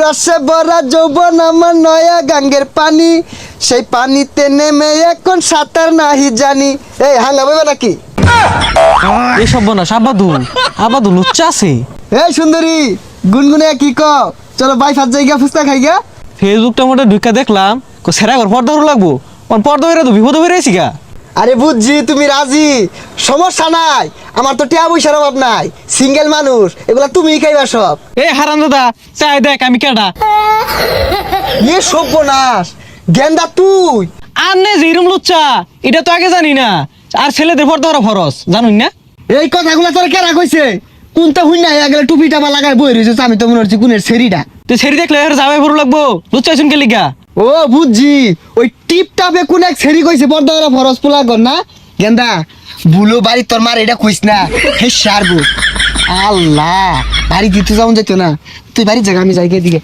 রসে ভরা যৌবন আমার নয়া গাঙ্গের পানি, সেই পানিতে নেমে এখন সাঁতার নাহি জানি। এই হাঙ্গা বইবা নাকি? এই সব না আবাদু লুচ্চা আছে। এই সুন্দরী গুনগুনে কি ক? চলো বাই ফাত জায়গা ফুচকা খাই গা। ফেসবুকটা মোটে ঢুকা দেখলাম সেরা ঘর পর্দা লাগবো, পর্দা হয়ে তো বিপদ হয়ে রয়েছি গা। আরে বুঝছি তুমি রাজি, সমস্যা নাই, আমার তো টিয়া পয়সার অভাব নাই, সিঙ্গেল মানুষ, এগুলা তুমি খাইবা সব। এই হারাম দাদা চাই দেখ আমি কেডা। এ সর্বনাশ, গেন্দা তুই? আর নে যেরম লুচ্চা এটা তো আগে জানি না, আর ছেলেদের পর্দা করা ফরজ জানুন না। এই কথাগুলা তোর কেরা কইছে? কোনটা হুই নাই গেলে টুপিটা বা লাগাই বই রয়েছে, আমি তো মনে হচ্ছে কোনের সেরিটা। তুই ছেড়ে দেখলে যাবাই ভরু লাগবো, লুচ্চা শুনকে লিগা। ও বুঝছি, ওই টিপ টাপে কোন এক ছেড়ি কইছে পর্দা করা ফরজ পোলা গন না। গেন্দা বুলো বাড়ি তোর মার এটা কইস না, হে সারবো। আল্লাহ বাড়ি দিতে যাও যেত না, তুই বাড়ির জায়গা আমি যাই দিকে।